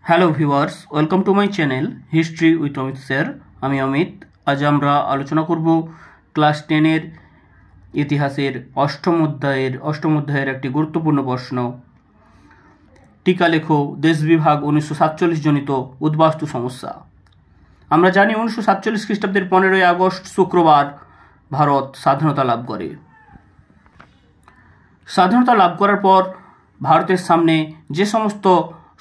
Hello viewers, welcome to my channel history with Amit sir. আমি অমিত। আজ আমরা আলোচনা করব ক্লাস 10-এর ইতিহাসের অষ্টম অধ্যায়ের একটি গুরুত্বপূর্ণ প্রশ্ন, টিকা লেখো দেশ বিভাগ 1947 জনিত উদ্বাস্তু সমস্যা। আমরা জানি 1947 খ্রিস্টাব্দের 15ই আগস্ট শুক্রবার ভারত স্বাধীনতা লাভ করে। স্বাধীনতা লাভ করার পর ভারতের সামনে যে সমস্ত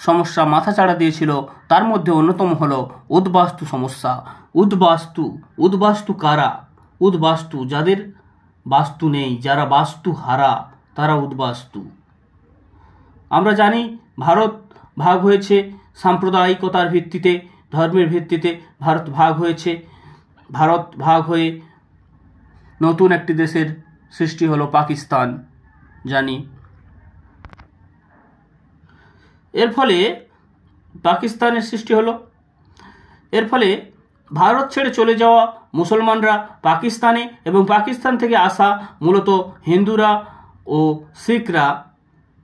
সমস্যা মাথাচাড়া দিয়েছিল তার মধ্যে অন্যতম হল উদ্বাস্তু সমস্যা। উদ্বাস্তু কারা? উদ্বাস্তু যাদের বাস্তু নেই, যারা বাস্তু হারা, তারা উদ্বাস্তু। আমরা জানি ভারত ভাগ হয়েছে সাম্প্রদায়িকতার ভিত্তিতে, ধর্মের ভিত্তিতে ভারত ভাগ হয়ে নতুন একটি দেশের সৃষ্টি হলো পাকিস্তান, জানি। এর ফলে পাকিস্তানের সৃষ্টি হলো। এর ফলে ভারত ছেড়ে চলে যাওয়া মুসলমানরা পাকিস্তানে এবং পাকিস্তান থেকে আসা মূলত হিন্দুরা ও শিখরা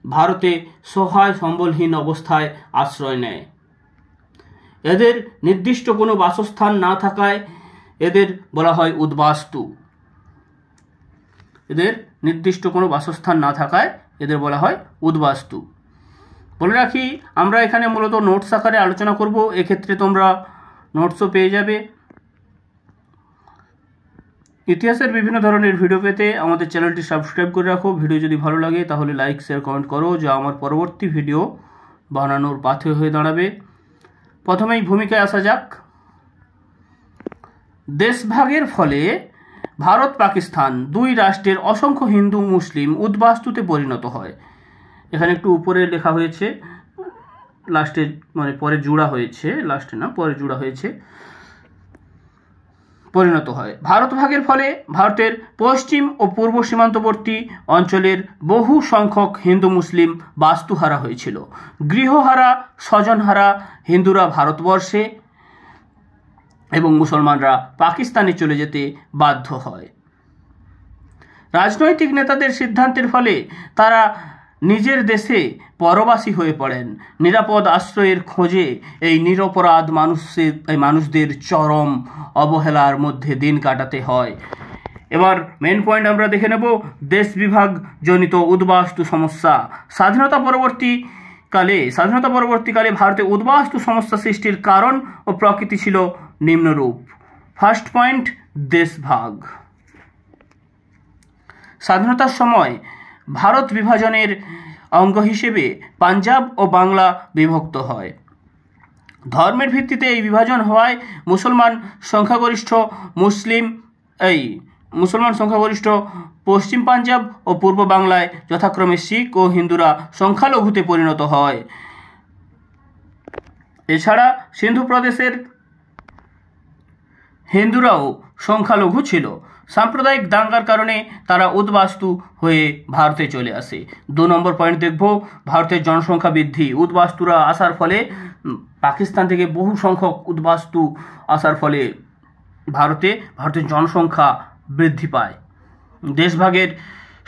ভারতে সহায় সম্বলহীন অবস্থায় আশ্রয় নেয়। এদের নির্দিষ্ট কোনো বাসস্থান না থাকায় এদের বলা হয় উদ্বাস্তু। বলে রাখি, আমরা এখানে মূলত নোটস আকারে আলোচনা করব, এক্ষেত্রে তোমরা নোটসও পেয়ে যাবে। ইতিহাসের বিভিন্ন ধরনের ভিডিও পেতে আমাদের চ্যানেলটি সাবস্ক্রাইব করে রাখো। ভিডিও যদি ভালো লাগে তাহলে লাইক, শেয়ার, কমেন্ট করো, যা আমার পরবর্তী ভিডিও বানানোর পাথে হয়ে দাঁড়াবে। প্রথমেই ভূমিকায় আসা যাক। দেশভাগের ফলে ভারত পাকিস্তান দুই রাষ্ট্রের অসংখ্য হিন্দু মুসলিম উদ্বাস্তুতে পরিণত হয়। এখানে একটু উপরে লেখা হয়েছে, পরিণত হয়। ভারত ভাগের ফলে ভারতের পশ্চিম ও পূর্ব সীমান্তবর্তী অঞ্চলের বহু সংখ্যক হিন্দু মুসলিম বাস্তুহারা হয়েছিল। গৃহহারা, স্বজনহারা হিন্দুরা ভারতবর্ষে এবং মুসলমানরা পাকিস্তানে চলে যেতে বাধ্য হয়। রাজনৈতিক নেতাদের সিদ্ধান্তের ফলে তারা নিজের দেশে পরবাসী হয়ে পড়েন। নিরাপদ আশ্রয়ের খোঁজে এই নিরপরাধ মানুষদের চরম অবহেলার মধ্যে দিন কাটাতে হয়। এবার মেন পয়েন্ট আমরা দেখে নেব, দেশ বিভাগ জনিত উদ্বাস্তু সমস্যা। স্বাধীনতা পরবর্তীকালে ভারতে উদ্বাস্তু সমস্যা সৃষ্টির কারণ ও প্রকৃতি ছিল নিম্নরূপ। ফার্স্ট পয়েন্ট, দেশভাগ। স্বাধীনতার সময় ভারত বিভাজনের অঙ্গ হিসেবে পাঞ্জাব ও বাংলা বিভক্ত হয়। ধর্মের ভিত্তিতে এই বিভাজন হওয়ায় মুসলমান সংখ্যাগরিষ্ঠ পশ্চিম পাঞ্জাব ও পূর্ব বাংলায় যথাক্রমে শিখ ও হিন্দুরা সংখ্যালঘুতে পরিণত হয়। এছাড়া সিন্ধু প্রদেশের হিন্দুরাও সংখ্যালঘু ছিল। সাম্প্রদায়িক দাঙ্গার কারণে তারা উদ্বাস্তু হয়ে ভারতে চলে আসে। 2 নম্বর পয়েন্ট দেখব, ভারতের জনসংখ্যা বৃদ্ধি। উদ্বাস্তুরা আসার ফলে, পাকিস্তান থেকে বহু সংখ্যক উদ্বাস্তু আসার ফলে ভারতের জনসংখ্যা বৃদ্ধি পায়। দেশভাগের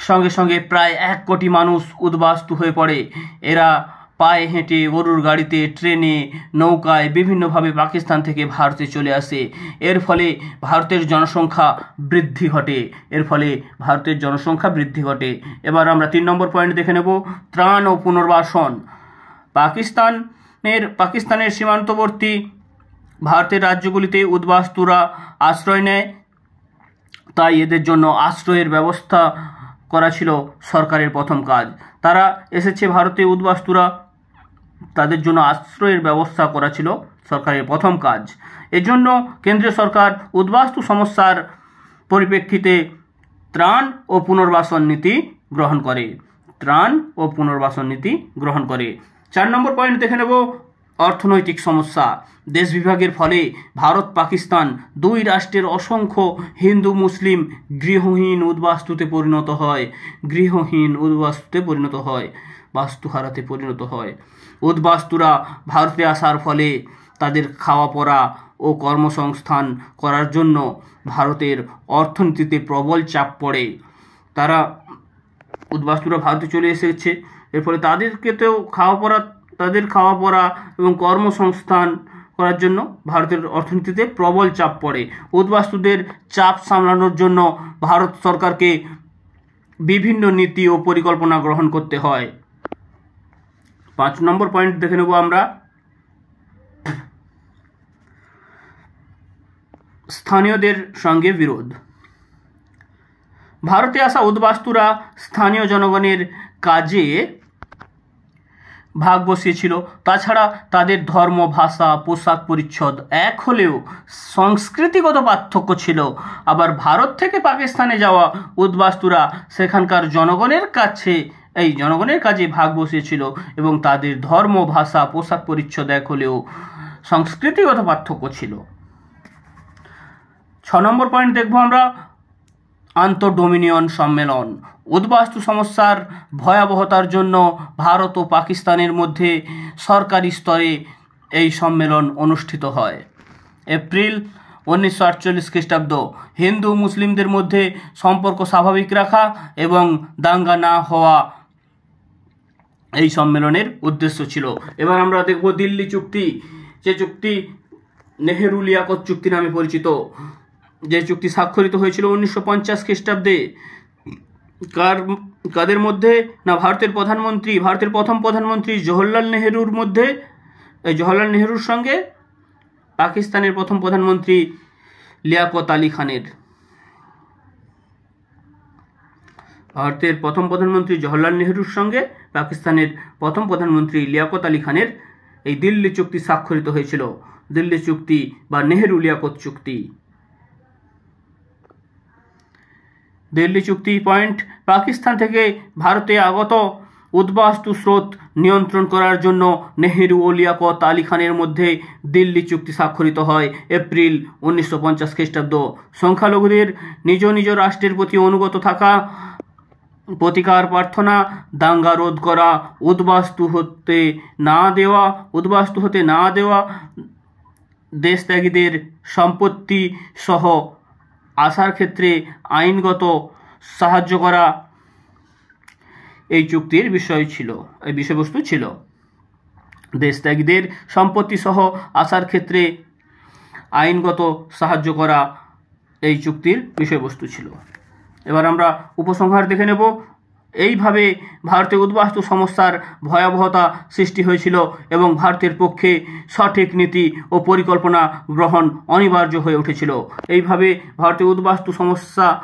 সঙ্গে সঙ্গে প্রায় 1 কোটি মানুষ উদ্বাস্তু হয়ে পড়ে। এরা পায়ে হেঁটে, গরুর গাড়িতে, ট্রেনে, নৌকায় বিভিন্নভাবে পাকিস্তান থেকে ভারতে চলে আসে। এর ফলে ভারতের জনসংখ্যা বৃদ্ধি ঘটে। এবার আমরা 3 নম্বর পয়েন্ট দেখে নেব, ত্রাণ ও পুনর্বাসন। পাকিস্তানের সীমান্তবর্তী ভারতের রাজ্যগুলিতে উদ্বাস্তুরা আশ্রয় নেয়, তাই এদের জন্য আশ্রয়ের ব্যবস্থা করা ছিল সরকারের প্রথম কাজ। তারা এসেছে ভারতে, উদ্বাস্তুরা, তাদের জন্য আশ্রয়ের ব্যবস্থা করা ছিল সরকারের প্রথম কাজ। এজন্য কেন্দ্রীয় সরকার উদ্বাস্তু সমস্যার পরিপ্রেক্ষিতে ত্রাণ ও পুনর্বাসন নীতি গ্রহণ করে। 4 নম্বর পয়েন্ট দেখে নেব, অর্থনৈতিক সমস্যা। দেশ বিভাগের ফলে ভারত পাকিস্তান দুই রাষ্ট্রের অসংখ্য হিন্দু মুসলিম গৃহহীন উদ্বাস্তুতে পরিণত হয়, বাস্তুহারাতে পরিণত হয়। উদ্বাস্তুরা ভারতে আসার ফলে তাদের খাওয়া পড়া ও কর্মসংস্থান করার জন্য ভারতের অর্থনীতিতে প্রবল চাপ পড়ে। উদ্বাস্তুরা ভারতে চলে এসেছে, এর ফলে তাদেরকে তো খাওয়া পড়া তাদের খাওয়া পড়া এবং কর্মসংস্থান করার জন্য ভারতের অর্থনীতিতে প্রবল চাপ পড়ে। উদ্বাস্তুদের চাপ সামলানোর জন্য ভারত সরকারকে বিভিন্ন নীতি ও পরিকল্পনা গ্রহণ করতে হয়। 5 নম্বর পয়েন্ট দেখে নেব আমরা, স্থানীয়দের সঙ্গে বিরোধ। ভারতে আসা উদ্বাস্তুরা স্থানীয় জনগণের কাজে ভাগ বসিয়েছিল। তাছাড়া তাদের ধর্ম, ভাষা, পোশাক পরিচ্ছদ এক হলেও সংস্কৃতিগত পার্থক্য ছিল। আবার ভারত থেকে পাকিস্তানে যাওয়া উদ্বাস্তুরা সেখানকার জনগণের কাজে ভাগ বসিয়েছিল এবং তাদের ধর্ম, ভাষা, পোশাক পরিচ্ছদ এক হলেও সংস্কৃতিগত পার্থক্য ছিল। 6 নম্বর পয়েন্ট দেখব আমরা, আন্তঃডোমিনিয়ন সম্মেলন। উদ্বাস্তু সমস্যার ভয়াবহতার জন্য ভারত ও পাকিস্তানের মধ্যে সরকারি স্তরে এই সম্মেলন অনুষ্ঠিত হয়। এপ্রিল 1948 খ্রিস্টাব্দ। হিন্দু মুসলিমদের মধ্যে সম্পর্ক স্বাভাবিক রাখা এবং দাঙ্গা না হওয়া এই সম্মেলনের উদ্দেশ্য ছিল। এবার আমরা দেখব দিল্লি চুক্তি, যে চুক্তি নেহেরু লিয়াকত চুক্তি নামে পরিচিত, যে চুক্তি স্বাক্ষরিত হয়েছিল 1950 খ্রিস্টাব্দে। কাদের মধ্যে না, ভারতের প্রথম প্রধানমন্ত্রী জওহরলাল নেহেরুর সঙ্গে পাকিস্তানের প্রথম প্রধানমন্ত্রী লিয়াকত আলী খানের। ভারতের প্রথম প্রধানমন্ত্রী জওহরলাল নেহেরুর সঙ্গে পাকিস্তানের প্রথম প্রধানমন্ত্রী লিয়াকত আলী খানের এই দিল্লি চুক্তি স্বাক্ষরিত হয়েছিল, দিল্লি চুক্তি বা নেহেরু লিয়াকত চুক্তি। দিল্লি চুক্তি পয়েন্ট, পাকিস্তান থেকে ভারতে আগত উদ্বাস্তু স্রোত নিয়ন্ত্রণ করার জন্য নেহেরু ও লিয়াকত আলী খানের মধ্যে দিল্লি চুক্তি স্বাক্ষরিত হয় এপ্রিল 1950 খ্রিস্টাব্দ। সংখ্যালঘুদের নিজ নিজ রাষ্ট্রের প্রতি অনুগত থাকা, প্রতিকার প্রার্থনা, দাঙ্গা রোধ করা, উদ্বাস্তু হতে না দেওয়া, দেশত্যাগীদের সম্পত্তি সহ আসার ক্ষেত্রে আইনগত সাহায্য করা এই চুক্তির বিষয়বস্তু ছিল। দেশত্যাগীদের সম্পত্তি সহ আসার ক্ষেত্রে আইনগত সাহায্য করা এই চুক্তির বিষয়বস্তু ছিল। এবার আমরা উপসংহার দেখে নেব। এইভাবে ভারতে উদ্বাস্তু সমস্যার ভয়াবহতা সৃষ্টি হয়েছিল এবং ভারতের পক্ষে সঠিক নীতি ও পরিকল্পনা গ্রহণ অনিবার্য হয়ে উঠেছিল। এইভাবে ভারতে উদ্বাস্তু সমস্যার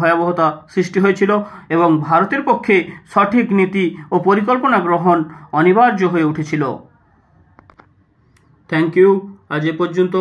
ভয়াবহতা সৃষ্টি হয়েছিল এবং ভারতের পক্ষে সঠিক নীতি ও পরিকল্পনা গ্রহণ অনিবার্য হয়ে উঠেছিল। থ্যাংক ইউ, আজ এ পর্যন্ত।